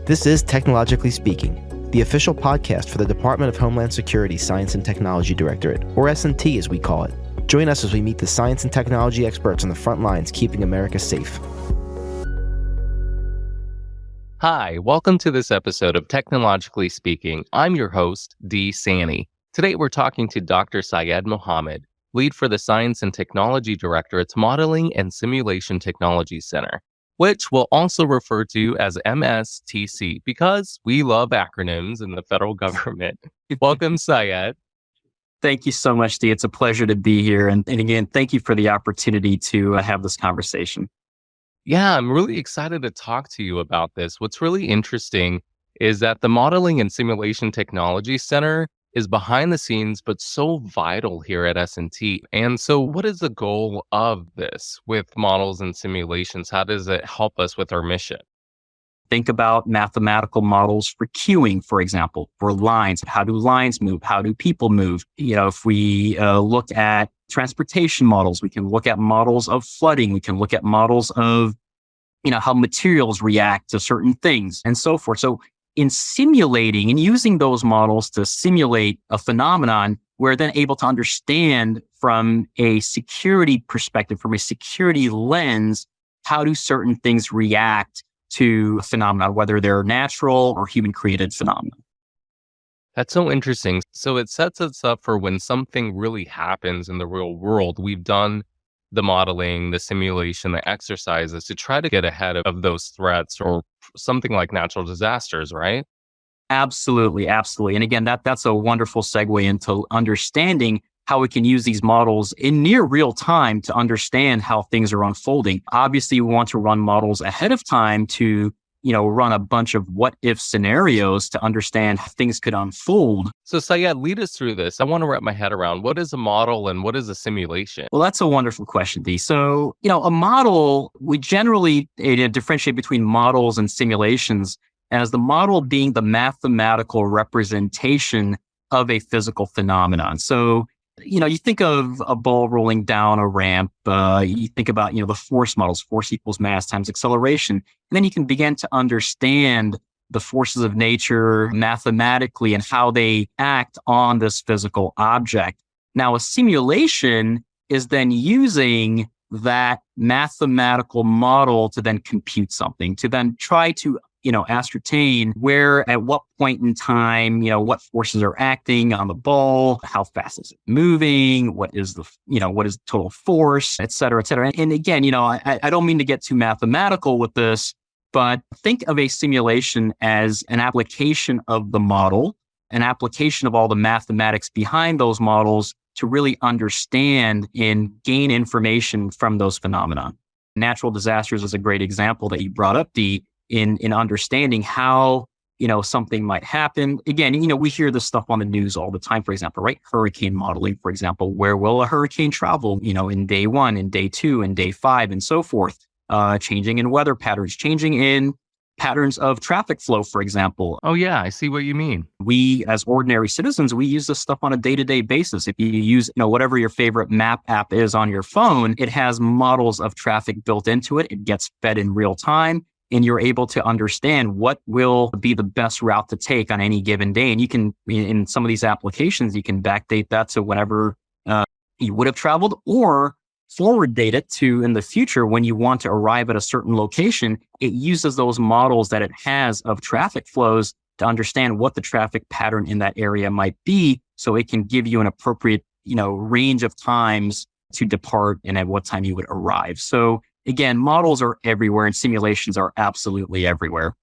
This is Technologically Speaking, the official podcast for the Department of Homeland Security Science and Technology Directorate, or S&T as we call it. Join us as we meet the science and technology experts on the front lines keeping America safe. Hi, welcome to this episode of Technologically Speaking. I'm your host, Dee Saini. Today we're talking to Dr. Syed Mohammad, lead for the Science and Technology Directorate's Modeling and Simulation Technology Center, which we'll also refer to as MSTC because we love acronyms in the federal government. Welcome, Syed. Thank you so much, Dee. It's a pleasure to be here. And again, thank you for the opportunity to have this conversation. Yeah, I'm really excited to talk to you about this. What's really interesting is that the Modeling and Simulation Technology Center is behind the scenes, but so vital here at S&T. And so what is the goal of this with models and simulations? How does it help us with our mission? Think about mathematical models for queuing, for example, for lines. How do lines move? How do people move? If we look at transportation models, we can look at models of flooding. We can look at models of, how materials react to certain things and so forth. So in simulating and using those models to simulate a phenomenon, we're then able to understand from a security perspective, from a security lens, how do certain things react to a phenomenon, whether they're natural or human-created phenomena. That's so interesting. So it sets us up for when something really happens in the real world. We've done the modeling, the simulation, the exercises to try to get ahead of those threats or something like natural disasters, right? Absolutely. And again, that's a wonderful segue into understanding how we can use these models in near real time to understand how things are unfolding. Obviously, we want to run models ahead of time to run a bunch of what if scenarios to understand how things could unfold. So Syed, lead us through this. I want to wrap my head around what is a model and what is a simulation? Well, that's a wonderful question, Dee. So, a model, we generally differentiate between models and simulations as the model being the mathematical representation of a physical phenomenon. So, you think of a ball rolling down a ramp, you think about, the force models, force equals mass times acceleration. And then you can begin to understand the forces of nature mathematically and how they act on this physical object. Now, a simulation is then using that mathematical model to then compute something, to then try to ascertain where, at what point in time, what forces are acting on the ball, how fast is it moving, what is the total force, et cetera, et cetera. And again, I don't mean to get too mathematical with this, but think of a simulation as an application of the model, an application of all the mathematics behind those models to really understand and gain information from those phenomena. Natural disasters is a great example that you brought up, Dee, in understanding how, something might happen. Again, we hear this stuff on the news all the time, for example, right? Hurricane modeling, for example, where will a hurricane travel, in day 1, in day 2, in day 5, and so forth. Changing in weather patterns, changing in patterns of traffic flow, for example. Oh yeah, I see what you mean. We, as ordinary citizens, we use this stuff on a day-to-day basis. If you use, whatever your favorite map app is on your phone, it has models of traffic built into it. It gets fed in real time. And you're able to understand what will be the best route to take on any given day. And you can, in some of these applications, you can backdate that to whenever you would have traveled, or forward date it to in the future when you want to arrive at a certain location. It uses those models that it has of traffic flows to understand what the traffic pattern in that area might be, so it can give you an appropriate, range of times to depart and at what time you would arrive. So again, models are everywhere and simulations are absolutely everywhere.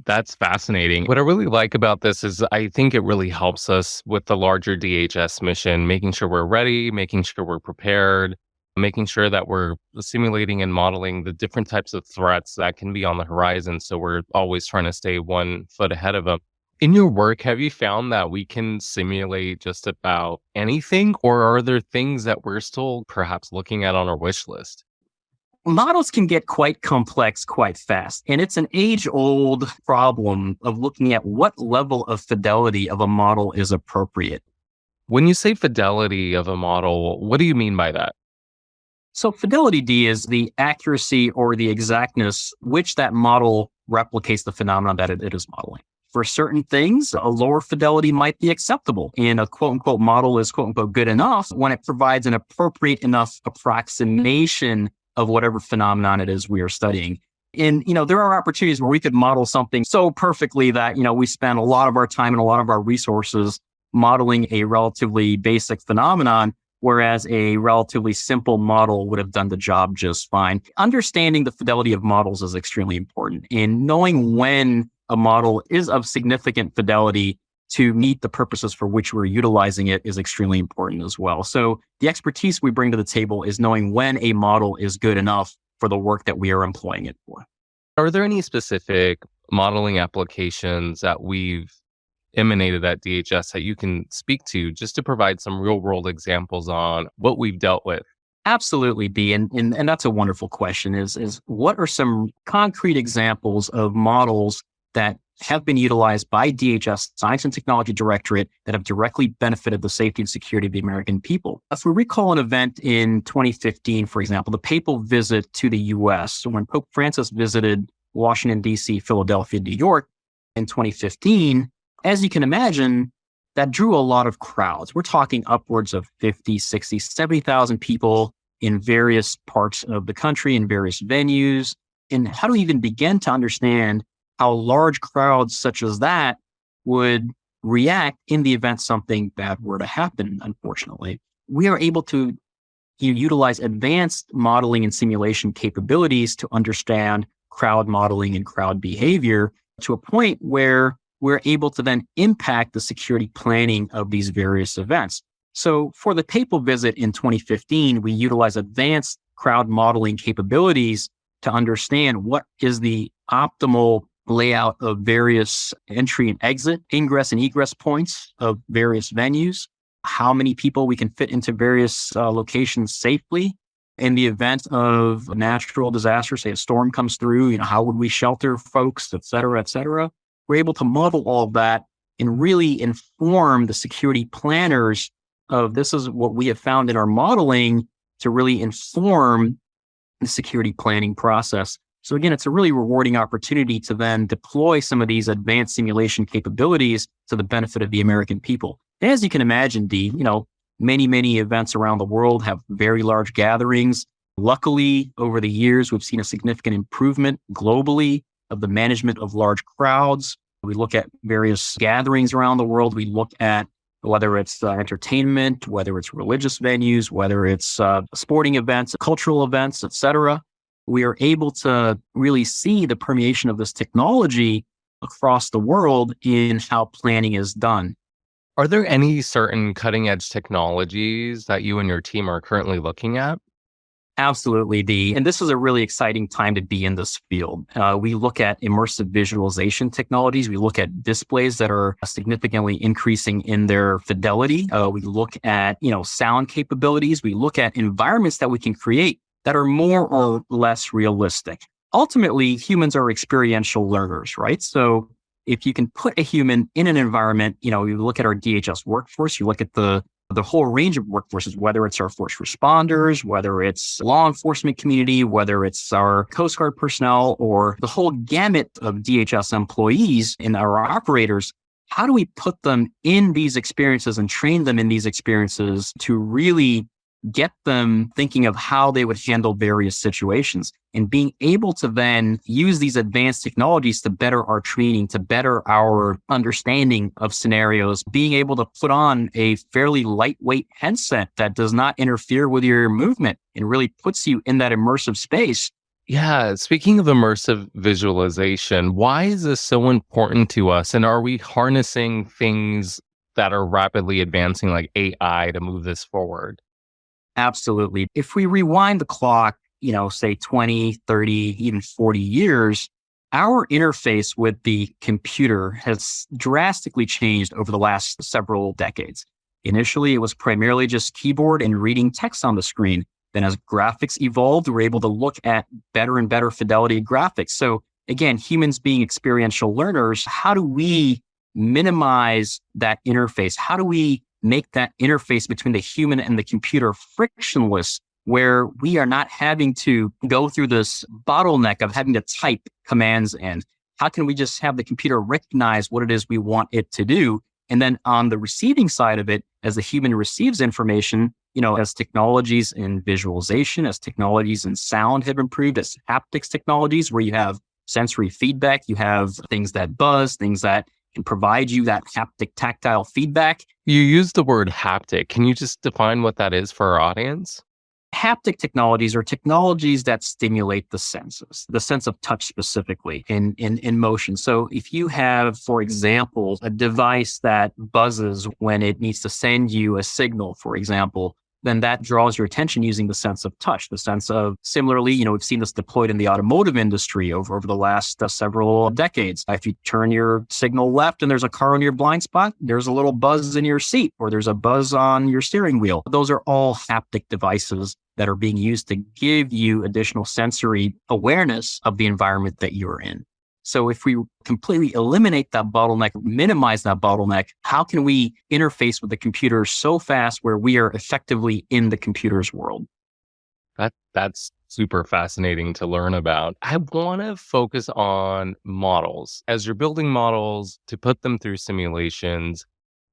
That's fascinating. What I really like about this is I think it really helps us with the larger DHS mission, making sure we're ready, making sure we're prepared, making sure that we're simulating and modeling the different types of threats that can be on the horizon. So we're always trying to stay 1 foot ahead of them. In your work, have you found that we can simulate just about anything, or are there things that we're still perhaps looking at on our wish list? Models can get quite complex quite fast, and it's an age-old problem of looking at what level of fidelity of a model is appropriate. When you say fidelity of a model, what do you mean by that? So fidelity, Dee, is the accuracy or the exactness which that model replicates the phenomenon that it is modeling. For certain things, a lower fidelity might be acceptable. And a quote unquote model is quote unquote good enough when it provides an appropriate enough approximation of whatever phenomenon it is we are studying. And, there are opportunities where we could model something so perfectly that, we spend a lot of our time and a lot of our resources modeling a relatively basic phenomenon, whereas a relatively simple model would have done the job just fine. Understanding the fidelity of models is extremely important, and knowing when a model is of significant fidelity to meet the purposes for which we're utilizing it is extremely important as well. So the expertise we bring to the table is knowing when a model is good enough for the work that we are employing it for. Are there any specific modeling applications that we've emanated at DHS that you can speak to just to provide some real world examples on what we've dealt with? Absolutely, Dee. And that's a wonderful question is what are some concrete examples of models that have been utilized by DHS Science and Technology Directorate that have directly benefited the safety and security of the American people? If we recall an event in 2015, for example, the papal visit to the US. So when Pope Francis visited Washington, D.C., Philadelphia, New York in 2015, as you can imagine, that drew a lot of crowds. We're talking upwards of 50, 60, 70,000 people in various parts of the country, in various venues. And how do we even begin to understand how large crowds such as that would react in the event something bad were to happen, unfortunately? We are able to utilize advanced modeling and simulation capabilities to understand crowd modeling and crowd behavior to a point where we're able to then impact the security planning of these various events. So for the papal visit in 2015, we utilized advanced crowd modeling capabilities to understand what is the optimal layout of various entry and exit, ingress and egress points of various venues, how many people we can fit into various locations safely. In the event of a natural disaster, say a storm comes through, how would we shelter folks, et cetera, et cetera. We're able to model all of that and really inform the security planners of this is what we have found in our modeling to really inform the security planning process. So again, it's a really rewarding opportunity to then deploy some of these advanced simulation capabilities to the benefit of the American people. And as you can imagine, Dee, many, many events around the world have very large gatherings. Luckily, over the years, we've seen a significant improvement globally of the management of large crowds. We look at various gatherings around the world. We look at whether it's entertainment, whether it's religious venues, whether it's sporting events, cultural events, et cetera. We are able to really see the permeation of this technology across the world in how planning is done. Are there any certain cutting edge technologies that you and your team are currently looking at? Absolutely, Dee. And this is a really exciting time to be in this field. We look at immersive visualization technologies. We look at displays that are significantly increasing in their fidelity. We look at, sound capabilities. We look at environments that we can create that are more or less realistic. Ultimately, humans are experiential learners, right? So if you can put a human in an environment, you look at our DHS workforce, you look at the whole range of workforces, whether it's our first responders, whether it's law enforcement community, whether it's our Coast Guard personnel, or the whole gamut of DHS employees and our operators, how do we put them in these experiences and train them in these experiences to really get them thinking of how they would handle various situations and being able to then use these advanced technologies to better our training, to better our understanding of scenarios, being able to put on a fairly lightweight headset that does not interfere with your movement and really puts you in that immersive space. Yeah, speaking of immersive visualization, why is this so important to us? And are we harnessing things that are rapidly advancing like AI to move this forward? Absolutely. If we rewind the clock, say 20, 30, even 40 years, our interface with the computer has drastically changed over the last several decades. Initially, it was primarily just keyboard and reading text on the screen. Then as graphics evolved, we were able to look at better and better fidelity graphics. So again, humans being experiential learners, how do we minimize that interface? How do we make that interface between the human and the computer frictionless, where we are not having to go through this bottleneck of having to type commands in? How can we just have the computer recognize what it is we want it to do? And then on the receiving side of it, as the human receives information, as technologies in visualization, as technologies in sound have improved, as haptics technologies, where you have sensory feedback, you have things that buzz, things that can provide you that haptic tactile feedback. You use the word haptic. Can you just define what that is for our audience? Haptic technologies are technologies that stimulate the senses, the sense of touch specifically in motion. So if you have, for example, a device that buzzes when it needs to send you a signal, for example, then that draws your attention using the sense of touch, the sense of, similarly, we've seen this deployed in the automotive industry over the last several decades. If you turn your signal left and there's a car on your blind spot, there's a little buzz in your seat or there's a buzz on your steering wheel. Those are all haptic devices that are being used to give you additional sensory awareness of the environment that you're in. So if we completely eliminate that bottleneck, minimize that bottleneck, how can we interface with the computer so fast where we are effectively in the computer's world? That's super fascinating to learn about. I want to focus on models. As you're building models to put them through simulations,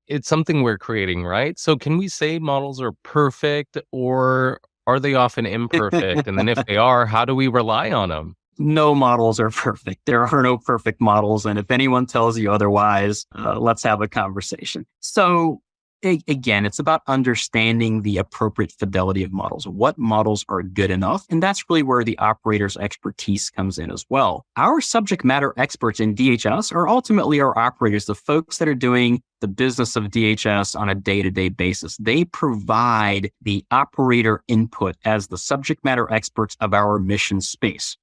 it's something we're creating, right? So can we say models are perfect, or are they often imperfect? And then if they are, how do we rely on them? No models are perfect. There are no perfect models. And if anyone tells you otherwise, let's have a conversation. So again, it's about understanding the appropriate fidelity of models. What models are good enough? And that's really where the operator's expertise comes in as well. Our subject matter experts in DHS are ultimately our operators, the folks that are doing the business of DHS on a day-to-day basis. They provide the operator input as the subject matter experts of our mission space.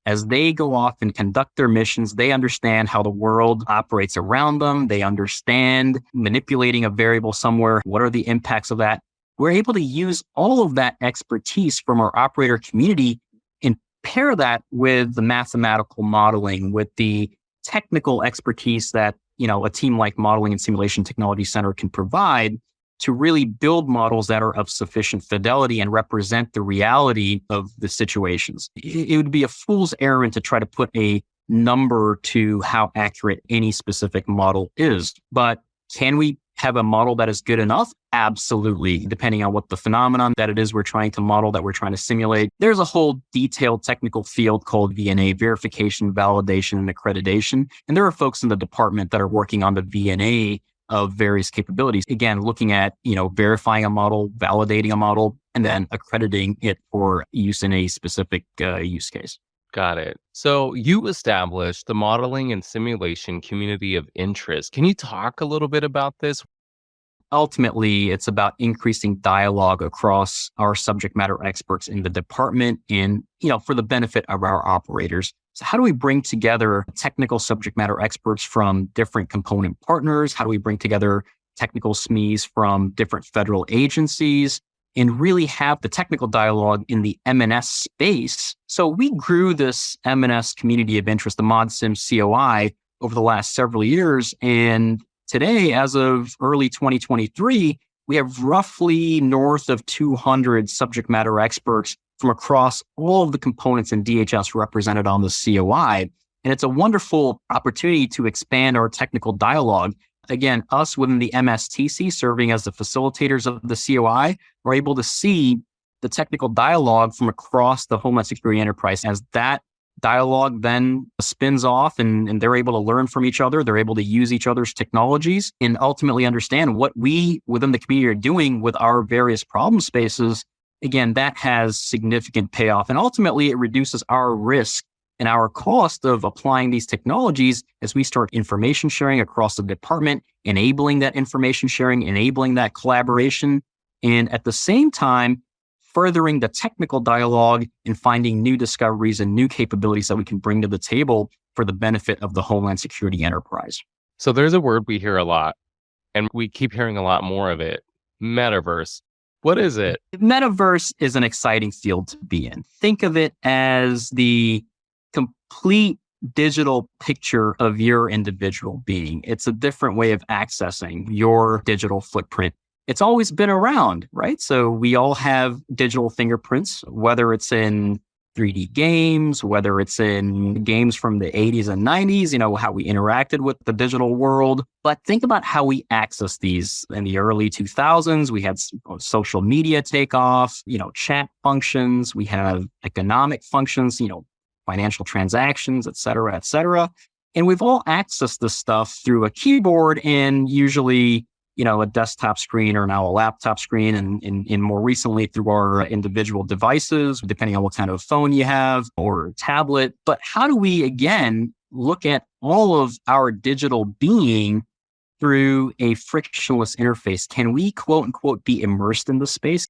As they go off and conduct their missions, they understand how the world operates around them. They understand manipulating a variable somewhere. What are the impacts of that? We're able to use all of that expertise from our operator community and pair that with the mathematical modeling, with the technical expertise that, a team like Modeling and Simulation Technology Center can provide to really build models that are of sufficient fidelity and represent the reality of the situations. It would be a fool's errand to try to put a number to how accurate any specific model is. But can we have a model that is good enough? Absolutely, depending on what the phenomenon that it is we're trying to model, that we're trying to simulate. There's a whole detailed technical field called VNA, verification, validation, and accreditation. And there are folks in the department that are working on the VNA of various capabilities. Again, looking at, verifying a model, validating a model, and then accrediting it for use in a specific use case. Got it. So you established the modeling and simulation community of interest. Can you talk a little bit about this? Ultimately, it's about increasing dialogue across our subject matter experts in the department and, for the benefit of our operators. So how do we bring together technical subject matter experts from different component partners? How do we bring together technical SMEs from different federal agencies and really have the technical dialogue in the M&S space? So we grew this M&S community of interest, the ModSim COI, over the last several years. And today, as of early 2023, we have roughly north of 200 subject matter experts from across all of the components in DHS represented on the COI. And it's a wonderful opportunity to expand our technical dialogue. Again, us within the MSTC serving as the facilitators of the COI are able to see the technical dialogue from across the Homeland Security enterprise. As that dialogue then spins off and they're able to learn from each other, they're able to use each other's technologies and ultimately understand what we within the community are doing with our various problem spaces. Again, that has significant payoff. And ultimately, it reduces our risk and our cost of applying these technologies as we start information sharing across the department, enabling that information sharing, enabling that collaboration, and at the same time, furthering the technical dialogue and finding new discoveries and new capabilities that we can bring to the table for the benefit of the Homeland Security enterprise. So there's a word we hear a lot, and we keep hearing a lot more of it, metaverse. What is it? Metaverse is an exciting field to be in. Think of it as the complete digital picture of your individual being. It's a different way of accessing your digital footprint. It's always been around, right? So we all have digital fingerprints, whether it's in 3D games, whether it's in games from the 80s and 90s, how we interacted with the digital world. But think about how we access these. In the early 2000s, we had social media take off, chat functions, we have economic functions, financial transactions, et cetera, et cetera. And we've all accessed this stuff through a keyboard and usually a desktop screen or now a laptop screen and more recently through our individual devices, depending on what kind of phone you have or tablet. But how do we, again, look at all of our digital being through a frictionless interface? Can we, quote unquote, be immersed in the space?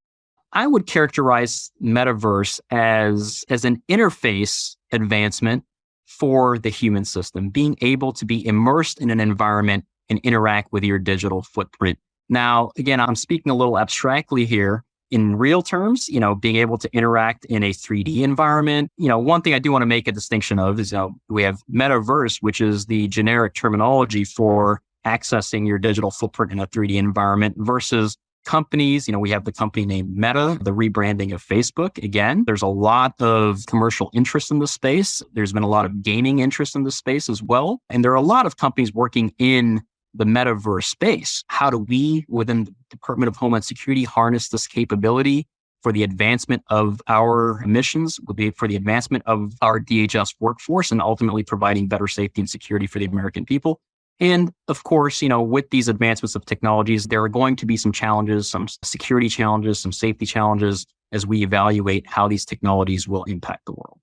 I would characterize metaverse as an interface advancement for the human system, being able to be immersed in an environment and interact with your digital footprint. Now, again, I'm speaking a little abstractly here. In real terms, being able to interact in a 3D environment. One thing I do want to make a distinction of is, we have metaverse, which is the generic terminology for accessing your digital footprint in a 3D environment versus companies. We have the company named Meta, the rebranding of Facebook. Again, there's a lot of commercial interest in the space. There's been a lot of gaming interest in the space as well. And there are a lot of companies working in the metaverse space. How do we, within the Department of Homeland Security, harness this capability for the advancement of our missions, for the advancement of our DHS workforce, and ultimately providing better safety and security for the American people? And of course, with these advancements of technologies, there are going to be some challenges, some security challenges, some safety challenges as we evaluate how these technologies will impact the world.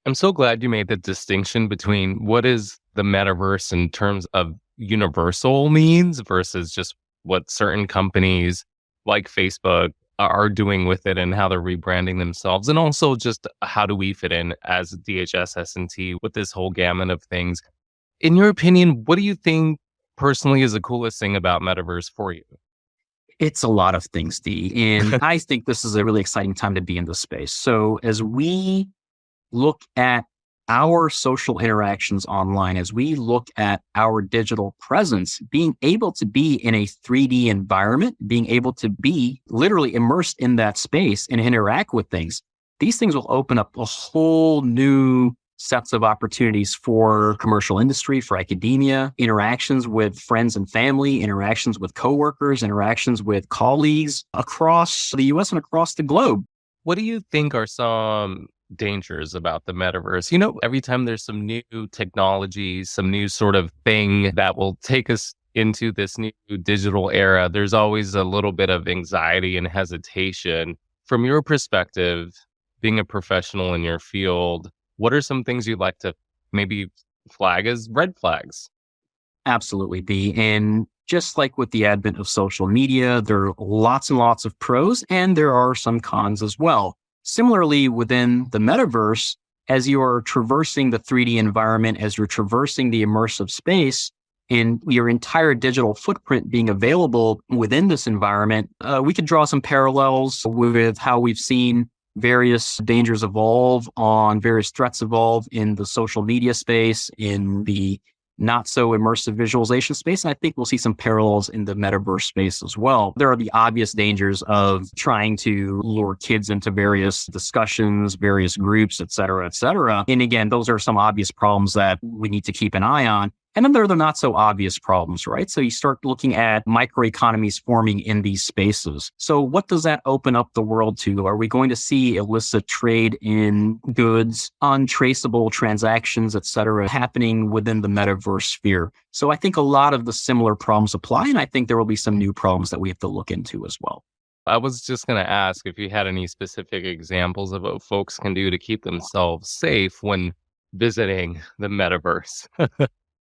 I'm so glad you made the distinction between what is the metaverse in terms of universal means versus just what certain companies like Facebook are doing with it and how they're rebranding themselves. And also just how do we fit in as DHS S&T with this whole gamut of things. In your opinion, what do you think personally is the coolest thing about metaverse for you? It's a lot of things, Dee. And I think this is a really exciting time to be in this space. So as we look at our social interactions online, as we look at our digital presence, being able to be in a 3D environment, being able to be literally immersed in that space and interact with things, these things will open up a whole new sets of opportunities for commercial industry, for academia, interactions with friends and family, interactions with coworkers, interactions with colleagues across the US and across the globe. What do you think are some dangers about the metaverse? Every time there's some new technology, some new sort of thing that will take us into this new digital era, there's always a little bit of anxiety and hesitation. From your perspective, being a professional in your field, what are some things you'd like to maybe flag as red flags? Absolutely, Dee. And just like with the advent of social media, there are lots and lots of pros, and there are some cons as well. Similarly, within the metaverse, as you are traversing the 3D environment, as you're traversing the immersive space, and your entire digital footprint being available within this environment, we could draw some parallels with how we've seen various dangers evolve on various threats evolve in the social media space, in the not so immersive visualization space. And I think we'll see some parallels in the metaverse space as well. There are the obvious dangers of trying to lure kids into various discussions, various groups, et cetera, et cetera. And again, those are some obvious problems that we need to keep an eye on. And then there are the not so obvious problems, right? So you start looking at microeconomies forming in these spaces. So what does that open up the world to? Are we going to see illicit trade in goods, untraceable transactions, et cetera, happening within the metaverse sphere? So I think a lot of the similar problems apply, and I think there will be some new problems that we have to look into as well. I was just going to ask if you had any specific examples of what folks can do to keep themselves safe when visiting the metaverse.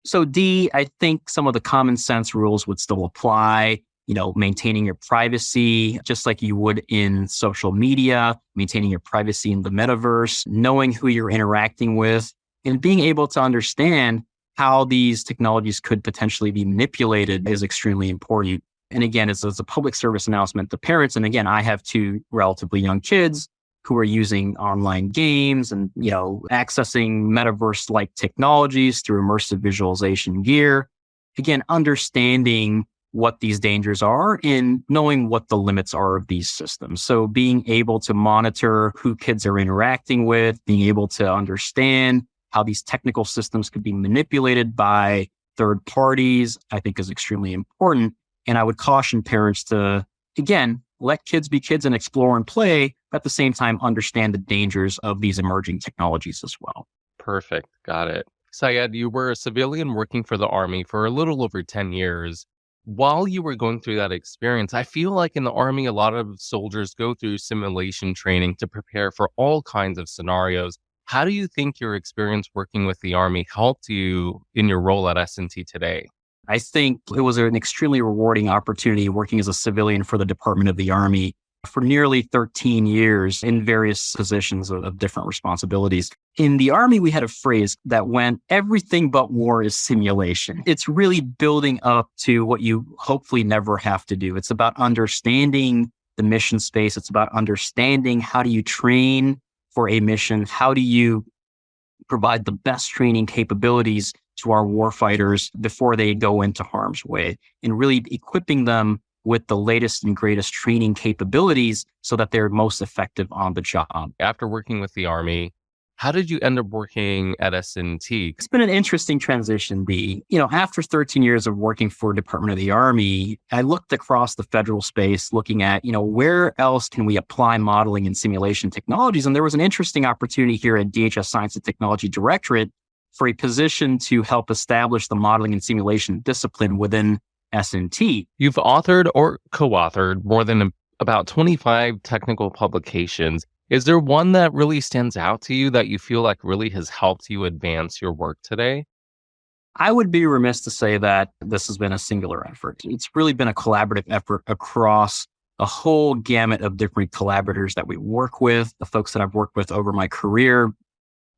So Dee, I think some of the common sense rules would still apply, maintaining your privacy, just like you would in social media, maintaining your privacy in the metaverse, knowing who you're interacting with, and being able to understand how these technologies could potentially be manipulated is extremely important. And again, as a public service announcement to parents, and again, I have two relatively young kids who are using online games and, accessing metaverse-like technologies through immersive visualization gear. Again, understanding what these dangers are and knowing what the limits are of these systems. So being able to monitor who kids are interacting with, being able to understand how these technical systems could be manipulated by third parties, I think is extremely important. And I would caution parents to, again, let kids be kids and explore and play, but at the same time, understand the dangers of these emerging technologies as well. Perfect. Got it. Syed, you were a civilian working for the Army for a little over 10 years. While you were going through that experience, I feel like in the Army, a lot of soldiers go through simulation training to prepare for all kinds of scenarios. How do you think your experience working with the Army helped you in your role at S&T today? I think it was an extremely rewarding opportunity working as a civilian for the Department of the Army for nearly 13 years in various positions of different responsibilities. In the Army, we had a phrase that went, everything but war is simulation. It's really building up to what you hopefully never have to do. It's about understanding the mission space. It's about understanding how do you train for a mission? How do you provide the best training capabilities to our warfighters before they go into harm's way, and really equipping them with the latest and greatest training capabilities so that they're most effective on the job. After working with the Army, how did you end up working at S&T? It's been an interesting transition, Dee. After 13 years of working for Department of the Army, I looked across the federal space looking at, where else can we apply modeling and simulation technologies? And there was an interesting opportunity here at DHS Science and Technology Directorate for a position to help establish the modeling and simulation discipline within S&T. You've authored or co-authored more than about 25 technical publications. Is there one that really stands out to you that you feel like really has helped you advance your work today? I would be remiss to say that this has been a singular effort. It's really been a collaborative effort across a whole gamut of different collaborators that we work with, the folks that I've worked with over my career,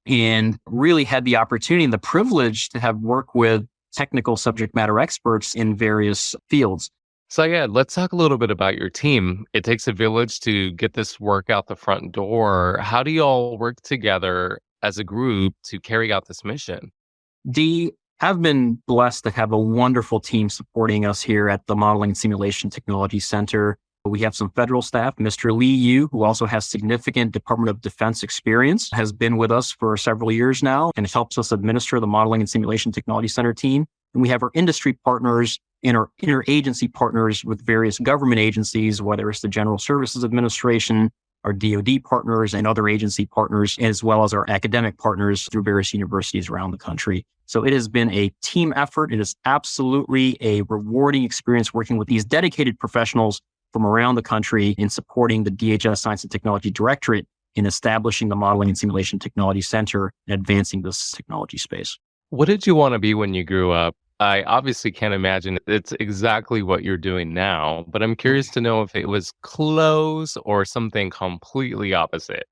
and really had the opportunity and the privilege to have worked with technical subject matter experts in various fields. So yeah, let's talk a little bit about your team. It takes a village to get this work out the front door. How do you all work together as a group to carry out this mission? Dee, I've been blessed to have a wonderful team supporting us here at the Modeling and Simulation Technology Center. We have some federal staff. Mr. Lee Yu, who also has significant Department of Defense experience, has been with us for several years now and helps us administer the Modeling and Simulation Technology Center team. And we have our industry partners and our interagency partners with various government agencies, whether it's the General Services Administration, our DoD partners, and other agency partners, as well as our academic partners through various universities around the country. So it has been a team effort. It is absolutely a rewarding experience working with these dedicated professionals from around the country in supporting the DHS Science and Technology Directorate in establishing the Modeling and Simulation Technology Center and advancing this technology space. What did you want to be when you grew up? I obviously can't imagine it's exactly what you're doing now, but I'm curious to know if it was close or something completely opposite.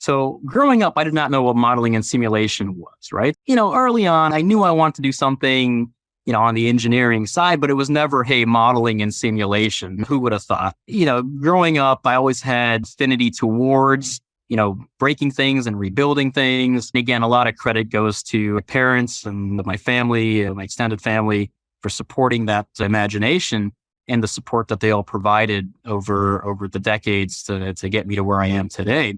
So growing up, I did not know what modeling and simulation was, right? Early on, I knew I wanted to do something, on the engineering side, but it was never, hey, modeling and simulation. Who would have thought? Growing up, I always had affinity towards, breaking things and rebuilding things. Again, a lot of credit goes to my parents and my family, my extended family for supporting that imagination and the support that they all provided over the decades to get me to where I am today.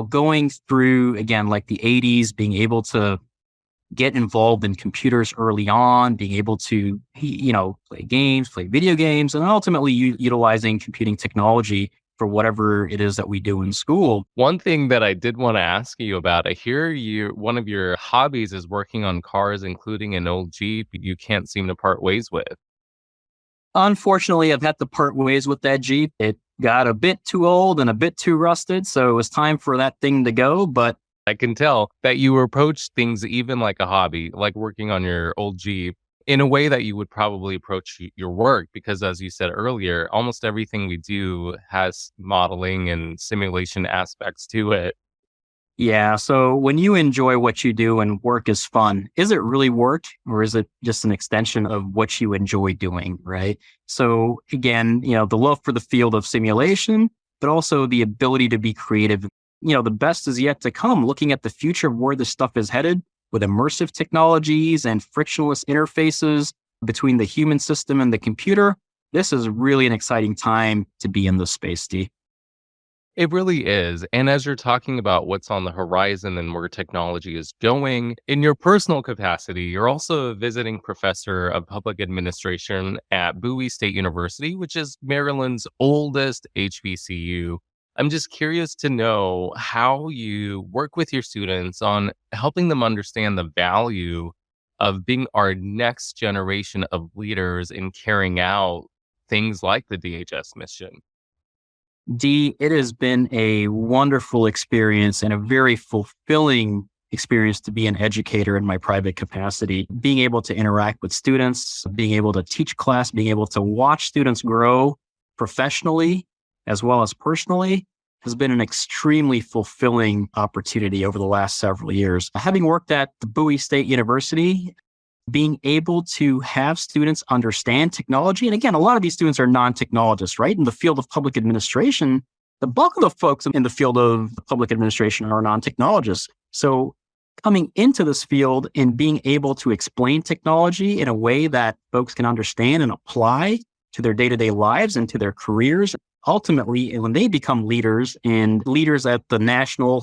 Going through, again, like the 80s, being able to get involved in computers early on, being able to, play games, play video games, and ultimately utilizing computing technology for whatever it is that we do in school. One thing that I did want to ask you about, I hear one of your hobbies is working on cars, including an old Jeep you can't seem to part ways with. Unfortunately, I've had to part ways with that Jeep. It got a bit too old and a bit too rusted, so it was time for that thing to go, but I can tell that you approach things even like a hobby, like working on your old Jeep, in a way that you would probably approach your work. Because as you said earlier, almost everything we do has modeling and simulation aspects to it. Yeah. So when you enjoy what you do and work is fun, is it really work or is it just an extension of what you enjoy doing? Right. So again, the love for the field of simulation, but also the ability to be creative. The best is yet to come, looking at the future of where this stuff is headed with immersive technologies and frictionless interfaces between the human system and the computer. this is really an exciting time to be in this space, Dee. It really is. And as you're talking about what's on the horizon and where technology is going, in your personal capacity, you're also a visiting professor of public administration at Bowie State University, which is Maryland's oldest HBCU. I'm just curious to know how you work with your students on helping them understand the value of being our next generation of leaders in carrying out things like the DHS mission. Dee, it has been a wonderful experience and a very fulfilling experience to be an educator in my private capacity. Being able to interact with students, being able to teach class, being able to watch students grow professionally as well as personally has been an extremely fulfilling opportunity over the last several years. Having worked at the Bowie State University, being able to have students understand technology. And again, a lot of these students are non-technologists, right? In the field of public administration, the bulk of the folks in the field of public administration are non-technologists. So coming into this field and being able to explain technology in a way that folks can understand and apply to their day-to-day lives and to their careers, ultimately, when they become leaders and leaders at the national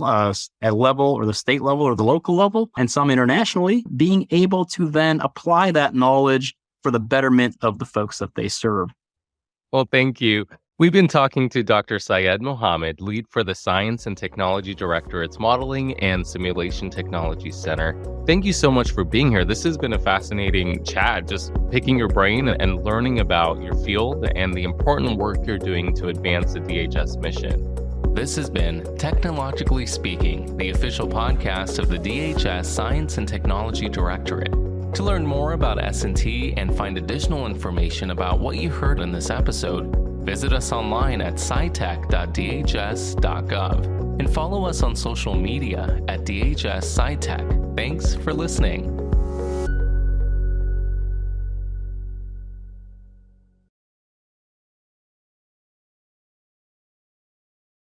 level or the state level or the local level, and some internationally, being able to then apply that knowledge for the betterment of the folks that they serve. Well, thank you. We've been talking to Dr. Syed Mohammad, lead for the Science and Technology Directorate's Modeling and Simulation Technology Center. Thank you so much for being here. This has been a fascinating chat, just picking your brain and learning about your field and the important work you're doing to advance the DHS mission. This has been Technologically Speaking, the official podcast of the DHS Science and Technology Directorate. To learn more about S&T and find additional information about what you heard in this episode, visit us online at scitech.dhs.gov and follow us on social media at DHS SciTech. Thanks for listening.